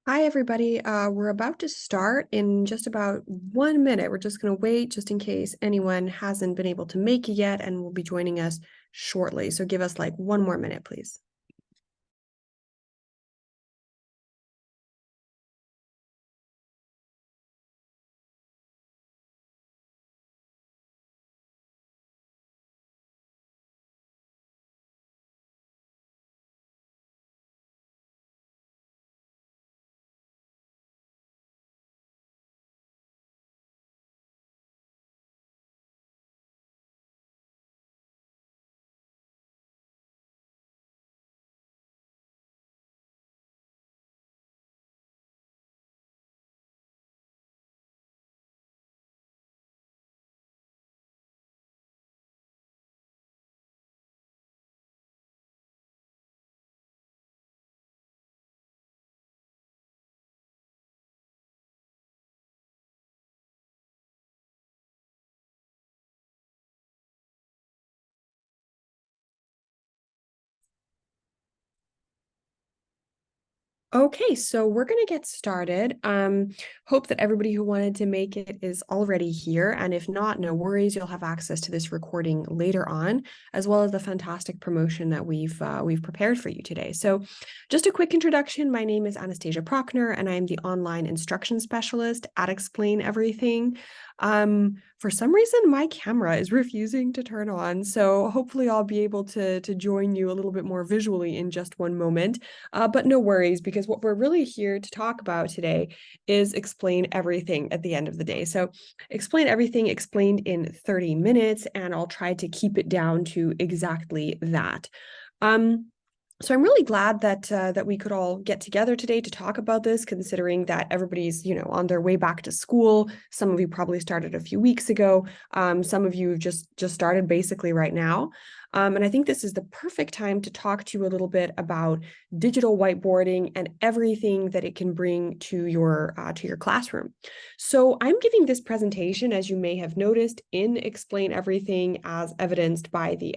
Hi, everybody. We're about to start in just about 1 minute. We're just going to wait just in case anyone hasn't been able to make it yet and will be joining us shortly. So give us like 1 more minute, please. Okay, so we're going to get started. Hope that everybody who wanted to make it is already here. And if not, no worries, you'll have access to this recording later on, as well as the fantastic promotion that we've prepared for you today. So just a quick introduction. My name is Anastasia Prochner, and I am the online instruction specialist at Explain Everything. For some reason, my camera is refusing to turn on. So hopefully I'll be able to join you a little bit more visually in just one moment. But no worries, because what we're really here to talk about today is explain everything at the end of the day. So explain everything explained in 30 minutes, and I'll try to keep it down to exactly that. So I'm really glad that we could all get together today to talk about this, considering that everybody's, on their way back to school. Some of you probably started a few weeks ago. Some of you just started basically right now. And I think this is the perfect time to talk to you a little bit about digital whiteboarding and everything that it can bring to your classroom. So I'm giving this presentation, as you may have noticed, in Explain Everything, as evidenced by the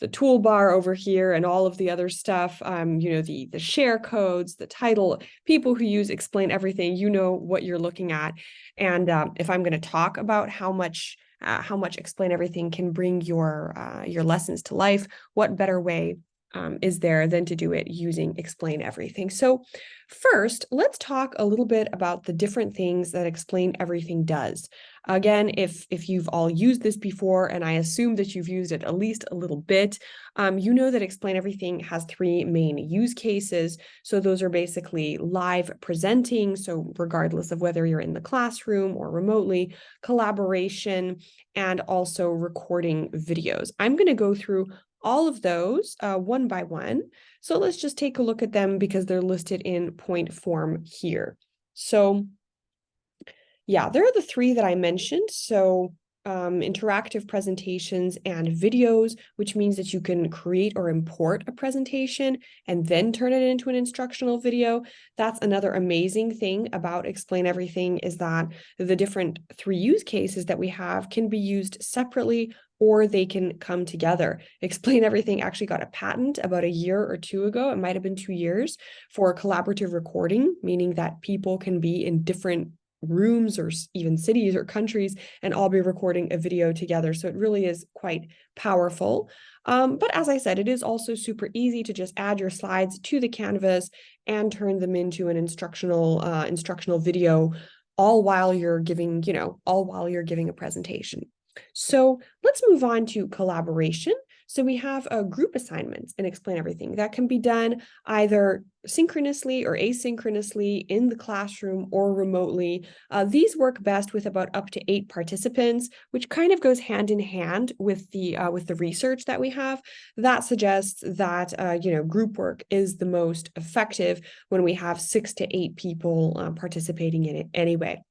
toolbar over here and all of the other stuff, the share codes, the title. People who use Explain Everything, you know what you're looking at. And if I'm going to talk about how much Explain Everything can bring your lessons to life, what better way is there than to do it using Explain Everything? So first, let's talk a little bit about the different things that Explain Everything does. Again, if you've all used this before, and I assume that you've used it at least a little bit, you know that Explain Everything has three main use cases. So those are basically live presenting, so regardless of whether you're in the classroom or remotely, collaboration, and also recording videos. I'm going to go through all of those one by one. So let's just take a look at them because they're listed in point form here. So yeah, there are the three that I mentioned. So interactive presentations and videos, which means that you can create or import a presentation and then turn it into an instructional video. That's another amazing thing about Explain Everything, is that the different three use cases that we have can be used separately, or they can come together. Explain Everything actually got a patent about a year or two ago. It might have been 2 years, for collaborative recording, meaning that people can be in different rooms or even cities or countries and all be recording a video together. So it really is quite powerful. But as I said, it is also super easy to just add your slides to the canvas and turn them into an instructional video, all while you're giving a presentation. So let's move on to collaboration. So we have group assignments and Explain Everything that can be done either synchronously or asynchronously in the classroom or remotely. These work best with about up to 8 participants, which kind of goes hand in hand with the research that we have that suggests that group work is the most effective when we have 6 to 8 people participating in it anyway.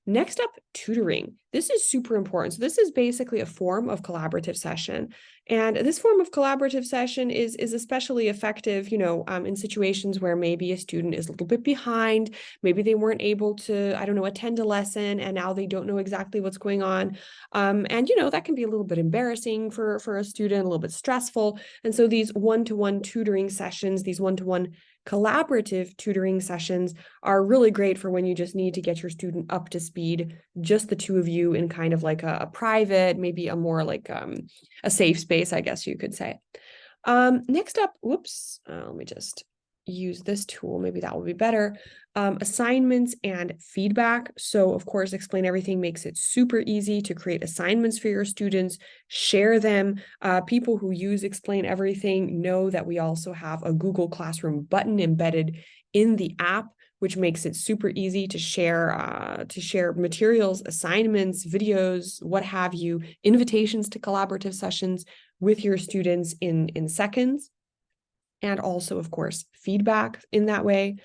Next up, tutoring. This is super important. So this is basically a form of collaborative session. And this form of collaborative session is especially effective, in situations where maybe a student is a little bit behind, maybe they weren't able to, attend a lesson, and now they don't know exactly what's going on. And that can be a little bit embarrassing for a student, a little bit stressful. And so these one-to-one tutoring sessions, these one-to-one Collaborative tutoring sessions are really great for when you just need to get your student up to speed, just the two of you in kind of like a private, maybe a more like a safe space, I guess you could say. Next up, whoops, let me just use this tool. Maybe that will be better. Assignments and feedback. So of course, Explain Everything makes it super easy to create assignments for your students, share them. People who use Explain Everything know that we also have a Google Classroom button embedded in the app, which makes it super easy to share materials, assignments, videos, what have you, invitations to collaborative sessions with your students in seconds. And also, of course, feedback in that way.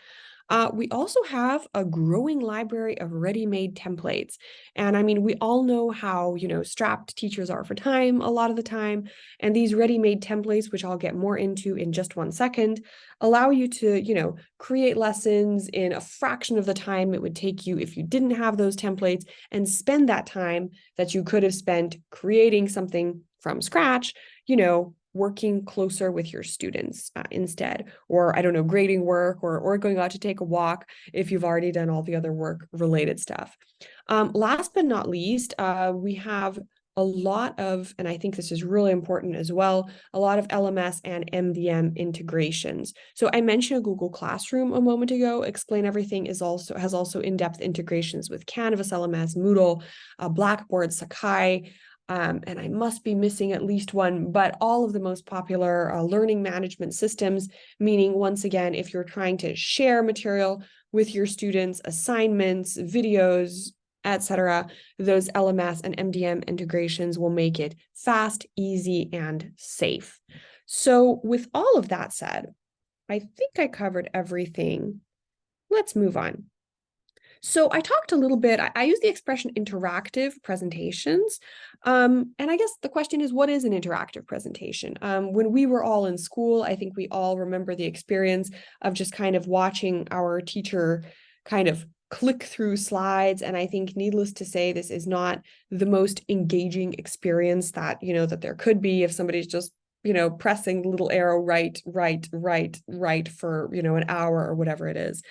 We also have a growing library of ready-made templates. And I mean, we all know how, strapped teachers are for time a lot of the time. And these ready-made templates, which I'll get more into in just 1 second, allow you to, create lessons in a fraction of the time it would take you if you didn't have those templates, and spend that time that you could have spent creating something from scratch, working closer with your students instead, or I don't know, grading work, or going out to take a walk if you've already done all the other work related stuff. Last but not least, we have a lot of, and I think this is really important as well, a lot of LMS and MDM integrations. So I mentioned Google Classroom a moment ago. Explain Everything has also in-depth integrations with Canvas LMS, Moodle, Blackboard, Sakai, and I must be missing at least one, but all of the most popular learning management systems, meaning, once again, if you're trying to share material with your students, assignments, videos, etc., those LMS and MDM integrations will make it fast, easy, and safe. So with all of that said, I think I covered everything. Let's move on. So I talked a little bit, I use the expression interactive presentations. And I guess the question is, what is an interactive presentation? When we were all in school, I think we all remember the experience of just kind of watching our teacher kind of click through slides. And I think, needless to say, this is not the most engaging experience that, that there could be if somebody's just pressing the little arrow right for, an hour or whatever it is.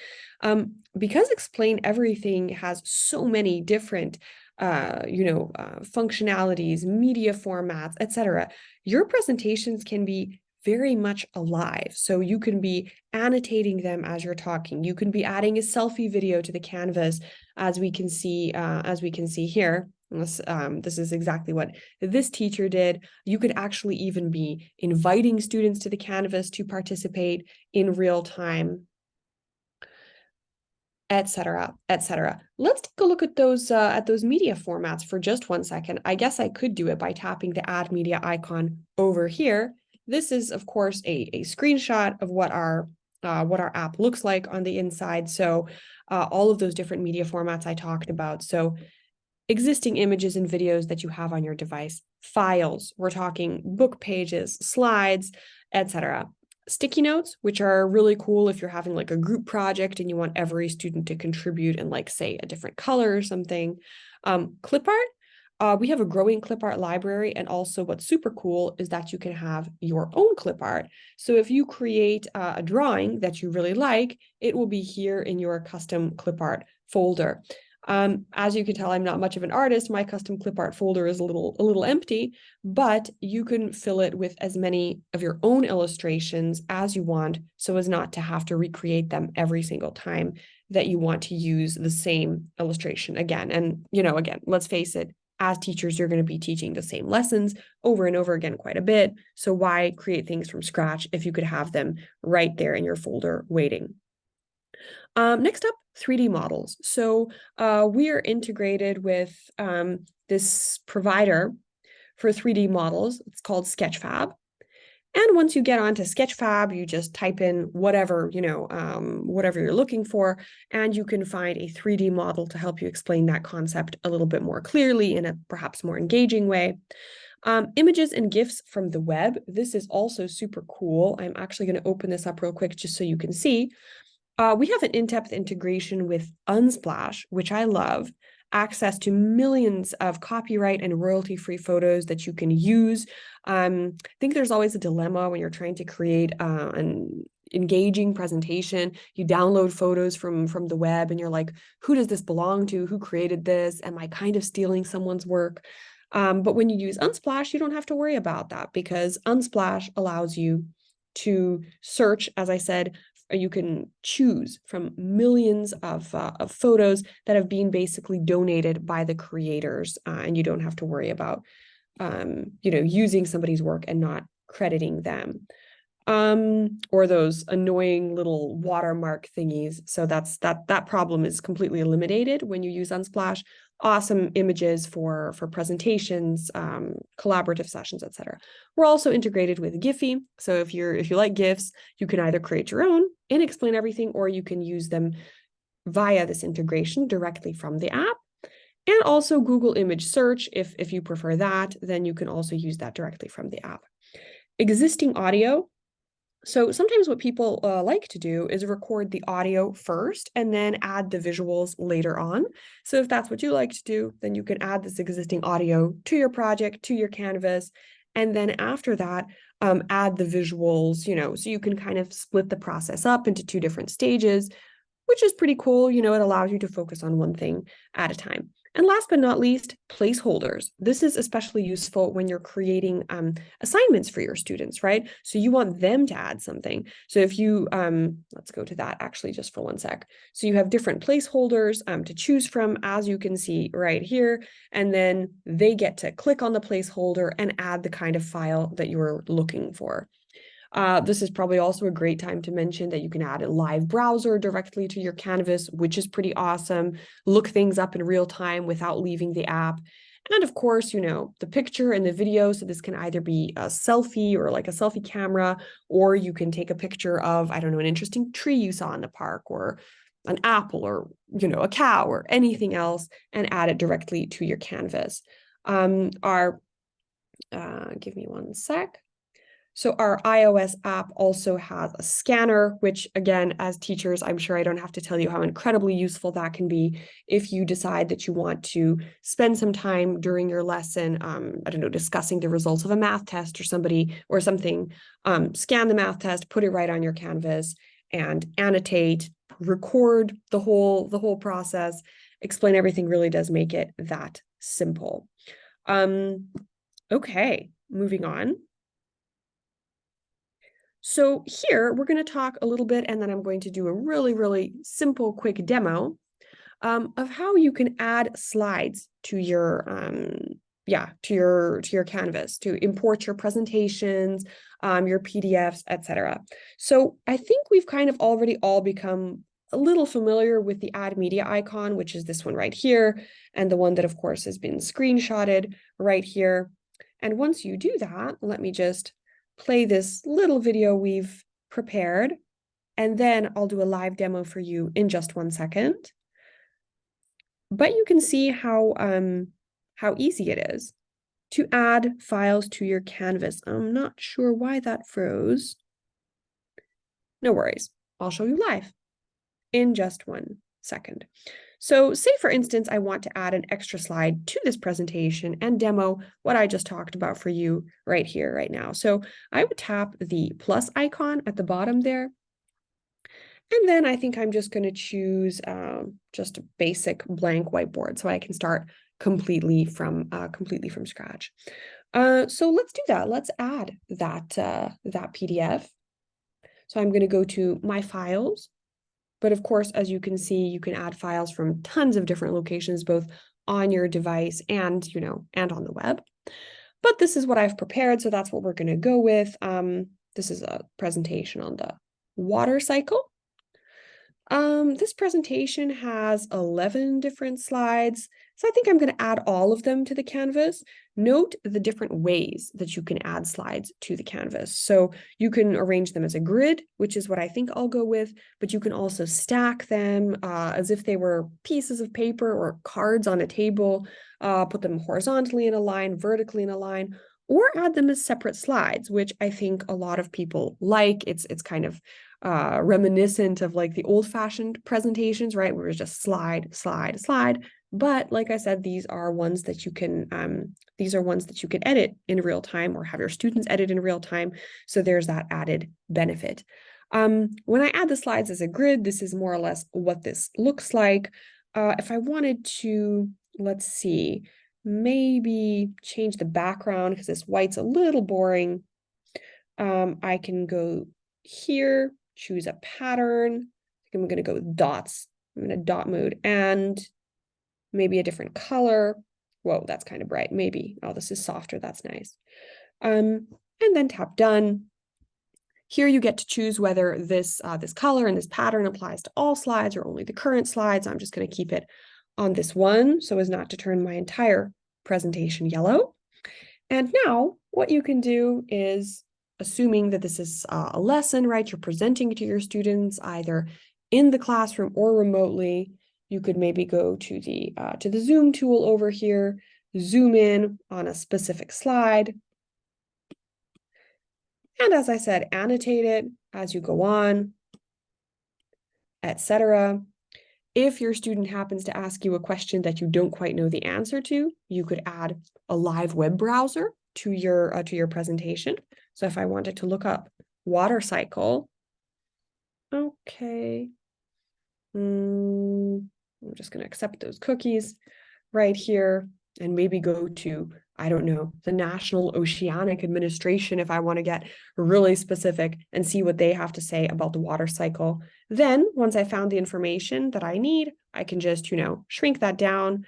Because Explain Everything has so many different, functionalities, media formats, etc., your presentations can be very much alive. So you can be annotating them as you're talking. You can be adding a selfie video to the canvas, as we can see here. This is exactly what this teacher did. You could actually even be inviting students to the canvas to participate in real time, etc., etc. Let's take a look at those media formats for just 1 second. I guess I could do it by tapping the Add Media icon over here. This is, of course, a screenshot of what our app looks like on the inside. So all of those different media formats I talked about. So existing images and videos that you have on your device, files, we're talking book pages, slides, etc. Sticky notes, which are really cool if you're having like a group project and you want every student to contribute in, like, say, a different color or something. Clip art, we have a growing clip art library, and also what's super cool is that you can have your own clip art. So if you create a drawing that you really like, it will be here in your custom clip art folder. As you can tell, I'm not much of an artist. My custom clip art folder is a little empty, but you can fill it with as many of your own illustrations as you want, so as not to have to recreate them every single time that you want to use the same illustration again. And, again, let's face it, as teachers, you're going to be teaching the same lessons over and over again quite a bit. So why create things from scratch if you could have them right there in your folder waiting? Next up, 3D models. So we are integrated with this provider for 3D models. It's called Sketchfab. And once you get onto Sketchfab, you just type in whatever, whatever you're looking for, and you can find a 3D model to help you explain that concept a little bit more clearly in a perhaps more engaging way. Images and GIFs from the web. This is also super cool. I'm actually going to open this up real quick just so you can see. We have an in-depth integration with Unsplash, which I love, access to millions of copyright and royalty-free photos that you can use. I think there's always a dilemma when you're trying to create engaging presentation. You download photos from the web and you're like, who does this belong to? Who created this? Am I kind of stealing someone's work? But when you use Unsplash, you don't have to worry about that because Unsplash allows you to search, as I said, you can choose from millions of photos that have been basically donated by the creators, and you don't have to worry about using somebody's work and not crediting them, or those annoying little watermark thingies. So that problem is completely eliminated when you use Unsplash. Awesome images for presentations, collaborative sessions, etc. We're also integrated with Giphy. So if you like GIFs, you can either create your own and explain everything, or you can use them via this integration directly from the app. And also Google image search. If you prefer that, then you can also use that directly from the app. Existing audio. So sometimes what people like to do is record the audio first and then add the visuals later on. So if that's what you like to do, then you can add this existing audio to your project, to your canvas, and then after that, add the visuals, so you can kind of split the process up into 2 different stages, which is pretty cool. It allows you to focus on one thing at a time. And last but not least, placeholders. This is especially useful when you're creating assignments for your students, right? So you want them to add something. So if you, let's go to that actually just for one sec. So you have different placeholders to choose from, as you can see right here, and then they get to click on the placeholder and add the kind of file that you were looking for. This is probably also a great time to mention that you can add a live browser directly to your canvas, which is pretty awesome. Look things up in real time without leaving the app. And of course, the picture and the video. So this can either be a selfie or like a selfie camera, or you can take a picture of, I don't know, an interesting tree you saw in the park, or an apple, or, a cow, or anything else, and add it directly to your canvas. Give me one sec. So our iOS app also has a scanner, which again, as teachers, I'm sure I don't have to tell you how incredibly useful that can be if you decide that you want to spend some time during your lesson, I don't know, discussing the results of a math test or something, scan the math test, put it right on your canvas, and annotate, record the whole process. Explain Everything really does make it that simple. Okay, moving on. So here we're going to talk a little bit, and then I'm going to do a really, really simple, quick demo of how you can add slides to your canvas, to import your presentations, your PDFs, etc. So I think we've kind of already all become a little familiar with the add media icon, which is this one right here, and the one that of course has been screenshotted right here. And once you do that, let me just play this little video we've prepared, and then I'll do a live demo for you in just 1 second. But you can see how easy it is to add files to your canvas. I'm not sure why that froze. No worries, I'll show you live in just 1 second. So say, for instance, I want to add an extra slide to this presentation and demo what I just talked about for you right here, right now. So I would tap the plus icon at the bottom there. And then I think I'm just going to choose just a basic blank whiteboard so I can start completely from scratch. So let's do that. Let's add that PDF. So I'm going to go to My Files. But of course, as you can see, you can add files from tons of different locations, both on your device and, and on the web. But this is what I've prepared, so that's what we're going to go with. This is a presentation on the water cycle. This presentation has 11 different slides, so I think I'm going to add all of them to the canvas. Note the different ways that you can add slides to the canvas. So you can arrange them as a grid, which is what I think I'll go with, but you can also stack them as if they were pieces of paper or cards on a table, put them horizontally in a line, vertically in a line, or add them as separate slides, which I think a lot of people like. It's kind of reminiscent of like the old-fashioned presentations, right? Where it's just slide, slide, slide. But like I said, these are ones that you can edit in real time or have your students edit in real time. So there's that added benefit. When I add the slides as a grid, this is more or less what this looks like. If I wanted to, let's see, maybe change the background because this white's a little boring. I can go here, choose a pattern. I'm going to go with dots. I'm in a dot mode and maybe a different color. Whoa, that's kind of bright. Maybe. Oh, this is softer. That's nice. And then tap done. Here you get to choose whether this color and this pattern applies to all slides or only the current slides. I'm just going to keep it on this one so as not to turn my entire presentation yellow. And now what you can do is, assuming that this is a lesson, right? You're presenting to your students either in the classroom or remotely. You could maybe go to the Zoom tool over here, zoom in on a specific slide. And as I said, annotate it as you go on, etc. If your student happens to ask you a question that you don't quite know the answer to, you could add a live web browser to your presentation. So if I wanted to look up water cycle, okay, I'm just going to accept those cookies right here and maybe go to, I don't know, the National Oceanic Administration if I want to get really specific and see what they have to say about the water cycle. Then once I found the information that I need, I can just, shrink that down,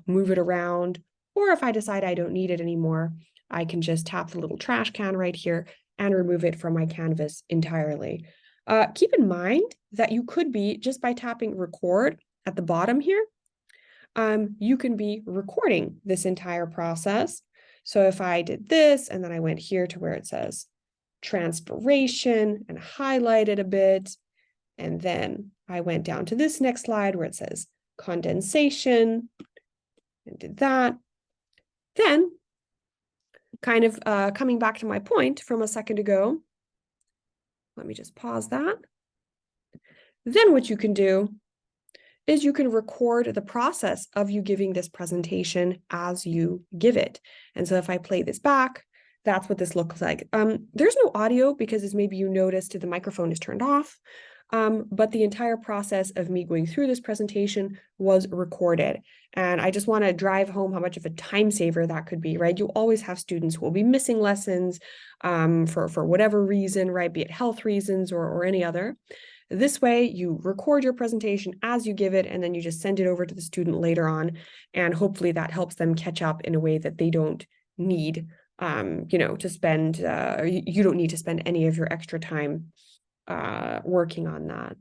move it around, or if I decide I don't need it anymore, I can just tap the little trash can right here and remove it from my canvas entirely. Keep in mind that you could be, just by tapping record at the bottom here, you can be recording this entire process. So if I did this and then I went here to where it says transpiration and highlighted a bit, and then I went down to this next slide where it says condensation and did that, then kind of coming back to my point from a second ago, let me just pause that. Then what you can do is you can record the process of you giving this presentation as you give it. And so if I play this back, that's what this looks like. There's no audio because, as maybe you noticed, the microphone is turned off. But the entire process of me going through this presentation was recorded. And I just want to drive home how much of a time saver that could be, right? You always have students who will be missing lessons for whatever reason, right? Be it health reasons or any other. This way, you record your presentation as you give it, and then you just send it over to the student later on. And hopefully that helps them catch up in a way that they don't need, to spend, you don't need to spend any of your extra time working on that.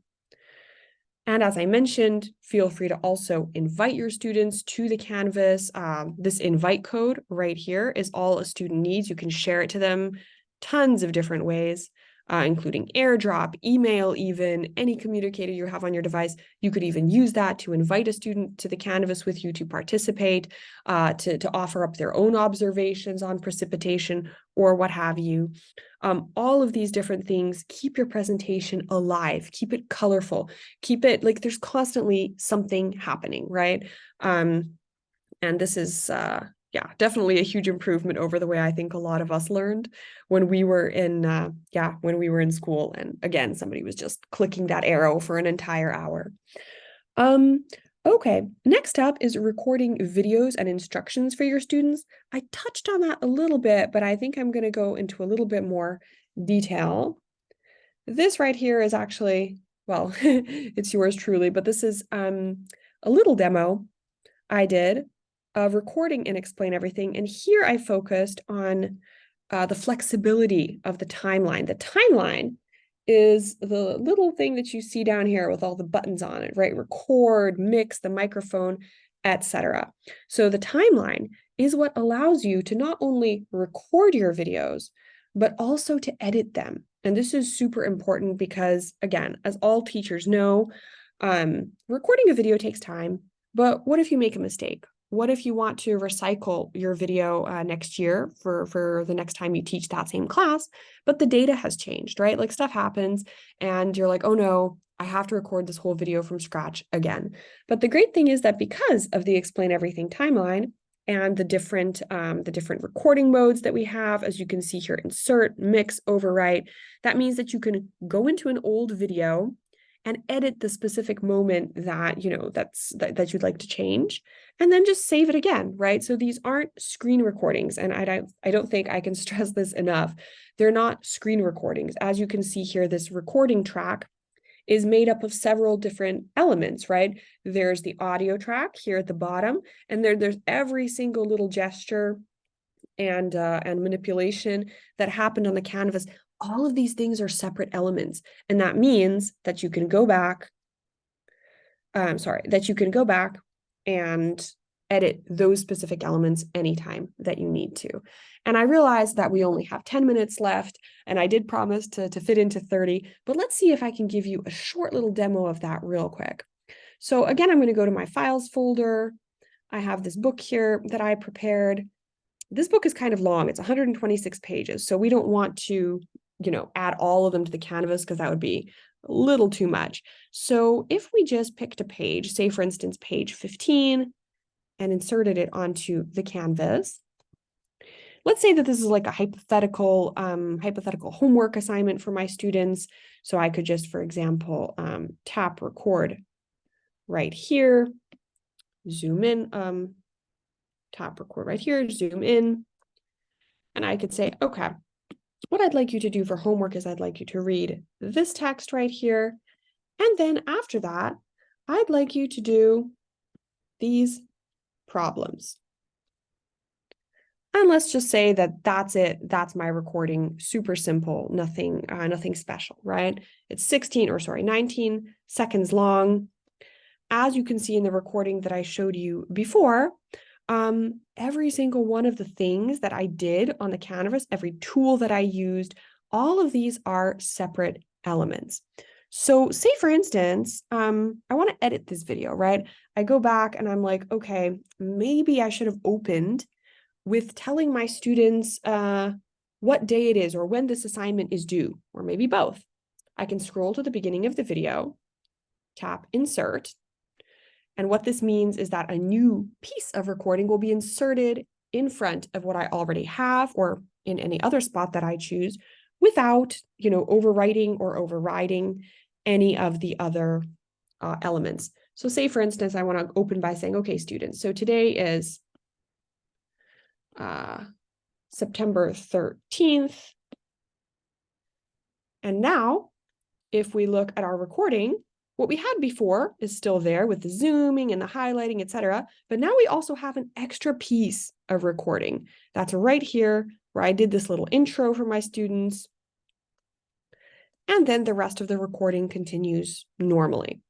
And as I mentioned, feel free to also invite your students to the Canvas. This invite code right here is all a student needs. You can share it to them tons of different ways, including AirDrop, email, even any communicator you have on your device. You could even use that to invite a student to the Canvas with you to participate, to offer up their own observations on precipitation or what have you. All of these different things keep your presentation alive, keep it colorful, keep it like there's constantly something happening, right? And this is, definitely a huge improvement over the way I think a lot of us learned when we were in, school. And again, somebody was just clicking that arrow for an entire hour. Okay, next up is recording videos and instructions for your students. I touched on that a little bit, but I think I'm going to go into a little bit more detail. This right here is actually, well, it's yours truly, but this is a little demo I did of recording and Explain Everything. And here I focused on the flexibility of the timeline. The timeline is the little thing that you see down here with all the buttons on it, right? Record, mix, the microphone, etc. So the timeline is what allows you to not only record your videos, but also to edit them. And this is super important because, again, as all teachers know, recording a video takes time, but what if you make a mistake? What if you want to recycle your video next year for the next time you teach that same class, but the data has changed, right? Like stuff happens and you're like, oh no, I have to record this whole video from scratch again. But the great thing is that because of the Explain Everything timeline, and the different recording modes that we have. As you can see here, insert, mix, overwrite. That means that you can go into an old video and edit the specific moment that, that you'd like to change, and then just save it again, right? So these aren't screen recordings, and I don't think I can stress this enough. They're not screen recordings. As you can see here, this recording track is made up of several different elements, right? There's the audio track here at the bottom, and there's every single little gesture and manipulation that happened on the canvas. All of these things are separate elements, and that means that you can go back. That you can go back and edit those specific elements anytime that you need to. And I realized that we only have 10 minutes left, and I did promise to fit into 30, but let's see if I can give you a short little demo of that real quick. So again, I'm going to go to my files folder. I have this book here that I prepared. This book is kind of long. It's 126 pages. So we don't want to, add all of them to the canvas because that would be a little too much. So if we just picked a page, say for instance, page 15, and inserted it onto the canvas, let's say that this is like a hypothetical homework assignment for my students. So I could just, for example, tap record right here, zoom in, tap record right here, zoom in, and I could say, okay, what I'd like you to do for homework is I'd like you to read this text right here. And then after that, I'd like you to do these problems. And let's just say that that's it. That's my recording. Super simple, nothing special, right? It's 19 seconds long. As you can see in the recording that I showed you before, every single one of the things that I did on the canvas, every tool that I used, all of these are separate elements. So say for instance, I want to edit this video, right? I go back and I'm like, okay, maybe I should have opened with telling my students what day it is or when this assignment is due, or maybe both. I can scroll to the beginning of the video, tap insert. And what this means is that a new piece of recording will be inserted in front of what I already have or in any other spot that I choose without, overwriting or overriding any of the other elements. So say, for instance, I want to open by saying, okay, students, so today is September 13th. And now, if we look at our recording, what we had before is still there with the zooming and the highlighting, etc. But now we also have an extra piece of recording. That's right here where I did this little intro for my students. And then the rest of the recording continues normally.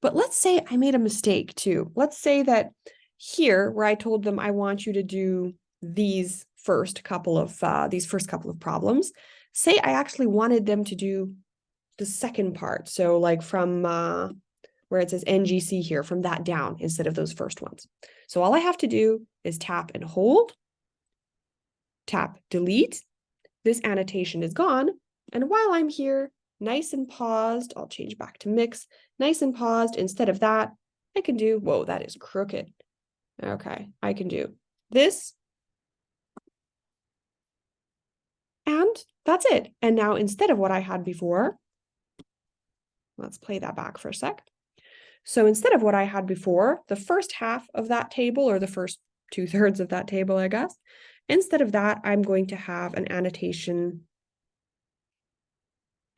But let's say I made a mistake too. Let's say that here where I told them I want you to do these first couple of problems, say I actually wanted them to do the second part. So like from where it says NGC here, from that down instead of those first ones. So all I have to do is tap and hold, tap delete. This annotation is gone. And while I'm here, nice and paused, I'll change back to mix, nice and paused. Instead of that, I can do, whoa, that is crooked. Okay, I can do this. And that's it. And now instead of what I had before, let's play that back for a sec. So instead of what I had before, the first half of that table, or the first 2/3 of that table, I guess, instead of that, I'm going to have an annotation.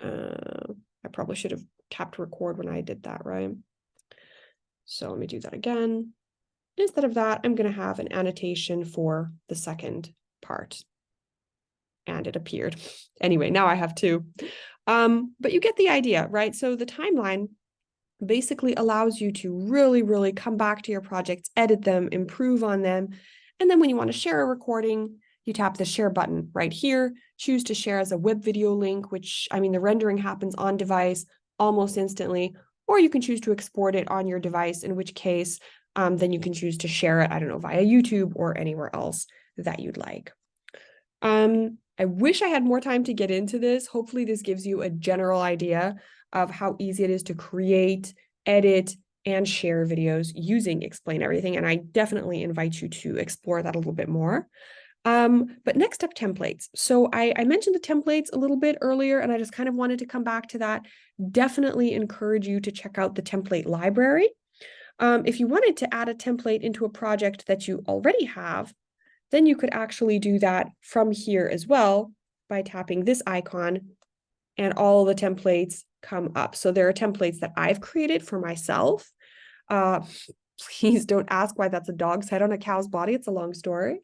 I probably should have tapped record when I did that, right? So let me do that again. Instead of that, I'm going to have an annotation for the second part. And it appeared. Anyway, now I have two. But you get the idea, right? So the timeline basically allows you to really, really come back to your projects, edit them, improve on them. And then when you want to share a recording, you tap the share button right here, choose to share as a web video link, which, I mean, the rendering happens on device almost instantly, or you can choose to export it on your device, in which case, then you can choose to share it, I don't know, via YouTube or anywhere else that you'd like. I wish I had more time to get into this. Hopefully this gives you a general idea of how easy it is to create, edit, and share videos using Explain Everything. And I definitely invite you to explore that a little bit more. But next up, templates. So I mentioned the templates a little bit earlier, and I just kind of wanted to come back to that. Definitely encourage you to check out the template library. If you wanted to add a template into a project that you already have, then you could actually do that from here as well by tapping this icon, and all the templates come up. So there are templates that I've created for myself. Please don't ask why that's a dog's head on a cow's body. It's a long story.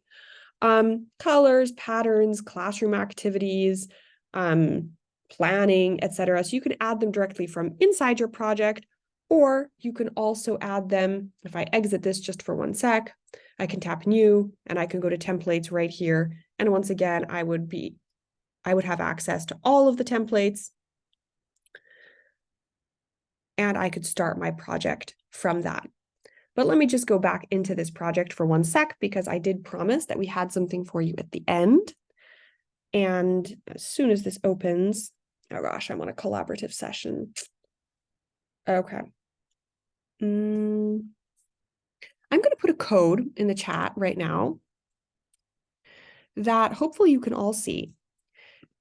Colors, patterns, classroom activities, planning, etc. So you can add them directly from inside your project, or you can also add them. If I exit this just for 1 sec, I can tap new and I can go to templates right here. And once again, I would have access to all of the templates, and I could start my project from that. But let me just go back into this project for 1 sec, because I did promise that we had something for you at the end. And as soon as this opens, oh gosh, I'm on a collaborative session. Okay. I'm going to put a code in the chat right now that hopefully you can all see.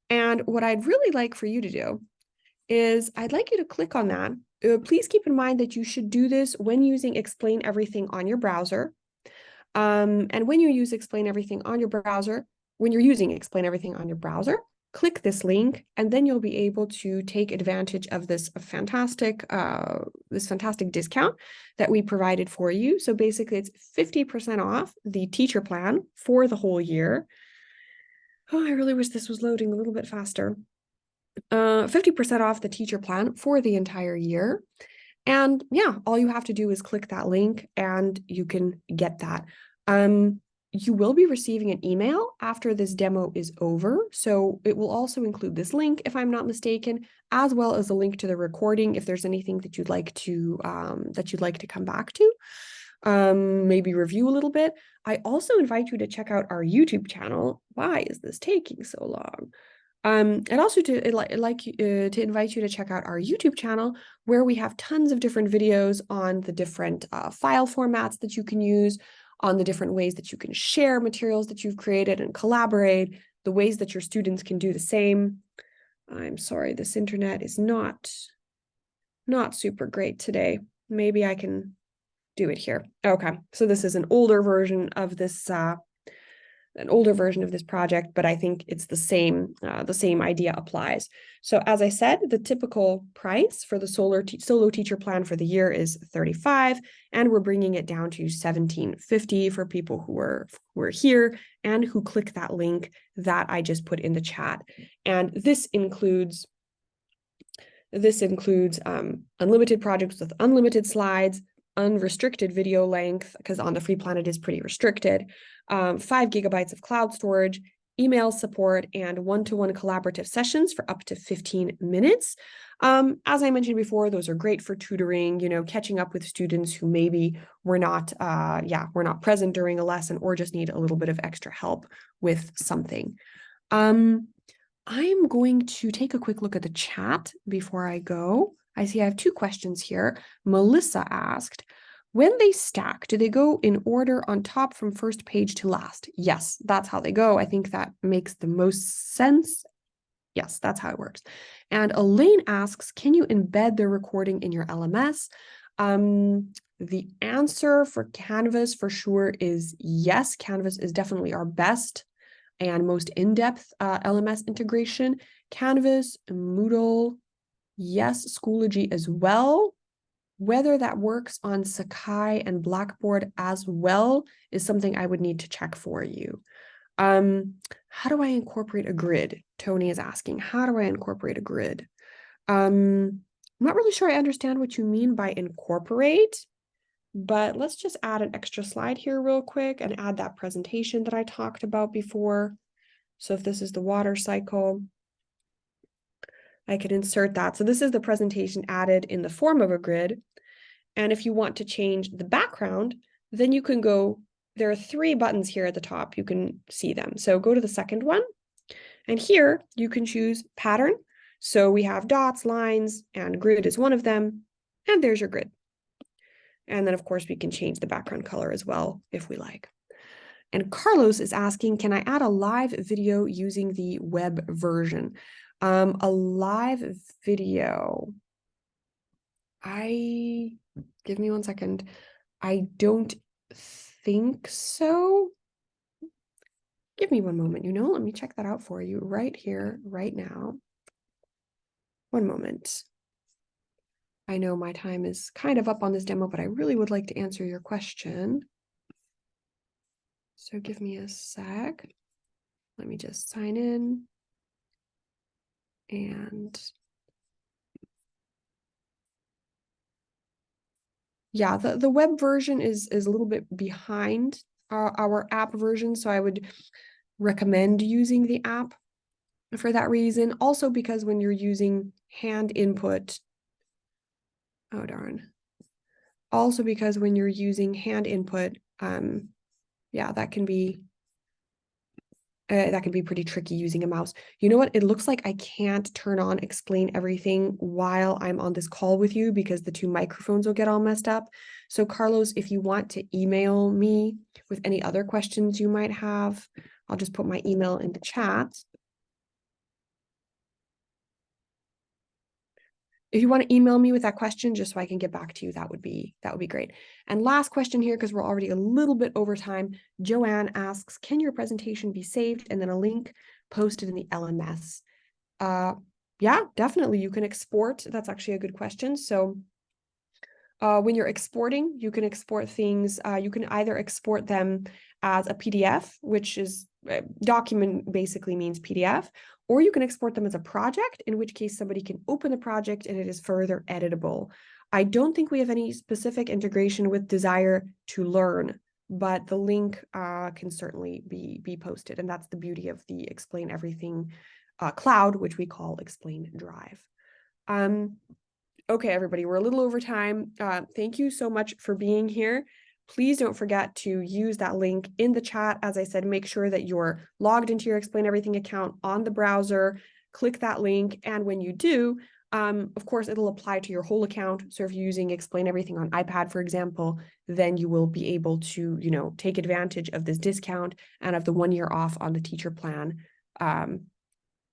And what I'd really like for you to do is I'd like you to click on that. Please keep in mind that you should do this when using Explain Everything on your browser. And when you use Explain Everything on your browser, when you're using Explain Everything on your browser, click this link, and then you'll be able to take advantage of this fantastic discount that we provided for you. So basically, it's 50% off the teacher plan for the whole year. Oh, I really wish this was loading a little bit faster. 50% off the teacher plan for the entire year. And yeah, all you have to do is click that link and you can get that. You will be receiving an email after this demo is over. So it will also include this link, if I'm not mistaken, as well as a link to the recording if there's anything that you'd like to come back to. Maybe review a little bit. I also invite you to check out our YouTube channel. Why is this taking so long? And also to invite you to check out our YouTube channel, where we have tons of different videos on the different file formats that you can use, on the different ways that you can share materials that you've created and collaborate, the ways that your students can do the same. I'm sorry, this internet is not super great today. Maybe I can do it here. Okay, so this is an older version of this project, but I think it's the same idea applies. So as I said, the typical price for the solo teacher plan for the year is $35, and we're bringing it down to $17.50 for people who are here and who click that link that I just put in the chat. And this includes unlimited projects with unlimited slides, unrestricted video length, because on the free plan it is pretty restricted, 5 GB of cloud storage, email support, and one-to-one collaborative sessions for up to 15 minutes. As I mentioned before, those are great for tutoring, catching up with students who maybe were not present during a lesson or just need a little bit of extra help with something. I'm going to take a quick look at the chat before I go. I see I have 2 questions here. Melissa asked, when they stack, do they go in order on top from first page to last? Yes, that's how they go. I think that makes the most sense. Yes, that's how it works. And Elaine asks, can you embed the recording in your LMS? The answer for Canvas for sure is yes. Canvas is definitely our best and most in-depth LMS integration. Canvas, Moodle, yes, Schoology as well. Whether that works on Sakai and Blackboard as well is something I would need to check for you. How do I incorporate a grid? Tony is asking, how do I incorporate a grid? I'm not really sure I understand what you mean by incorporate, but let's just add an extra slide here real quick and add that presentation that I talked about before. So if this is the water cycle, I could insert that. So this is the presentation added in the form of a grid. And if you want to change the background, then you can go, there are 3 buttons here at the top. You can see them. So go to the second one. And here you can choose pattern. So we have dots, lines, and grid is one of them. And there's your grid. And then, of course, we can change the background color as well if we like. And Carlos is asking, can I add a live video using the web version? A live video. Give me 1 second. I don't think so. Give me 1 moment, let me check that out for you right here, right now. 1 moment. I know my time is kind of up on this demo, but I really would like to answer your question. So give me a sec. Let me just sign in. And yeah, the web version is a little bit behind our app version. So I would recommend using the app for that reason. Also because when you're using hand input, oh darn. Also because when you're using hand input, yeah, that can be pretty tricky using a mouse. You know what? It looks like I can't turn on explain everything while I'm on this call with you because the two microphones will get all messed up. So Carlos, if you want to email me with any other questions you might have, I'll just put my email in the chat. If you want to email me with that question, just so I can get back to you, that would be great. And last question here, because we're already a little bit over time. Joanne asks, can your presentation be saved and then a link posted in the LMS? Yeah, definitely. You can export. That's actually a good question. So when you're exporting, you can export things. You can either export them as a PDF, which is document basically means PDF, or you can export them as a project, in which case somebody can open the project and it is further editable. I don't think we have any specific integration with Desire to Learn, but the link can certainly be posted. And that's the beauty of the Explain Everything cloud, which we call Explain Drive. Okay, everybody, we're a little over time. Thank you so much for being here. Please don't forget to use that link in the chat. As I said, make sure that you're logged into your Explain Everything account on the browser. Click that link. And when you do, of course, it'll apply to your whole account. So if you're using Explain Everything on iPad, for example, then you will be able to, take advantage of this discount and of the 1 year off on the teacher plan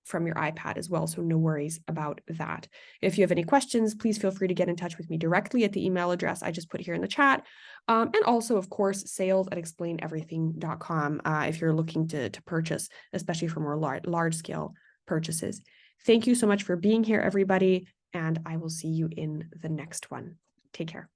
from your iPad as well. So no worries about that. If you have any questions, please feel free to get in touch with me directly at the email address I just put here in the chat. And also, of course, sales@explaineverything.com if you're looking to purchase, especially for more large scale purchases. Thank you so much for being here, everybody, and I will see you in the next one. Take care.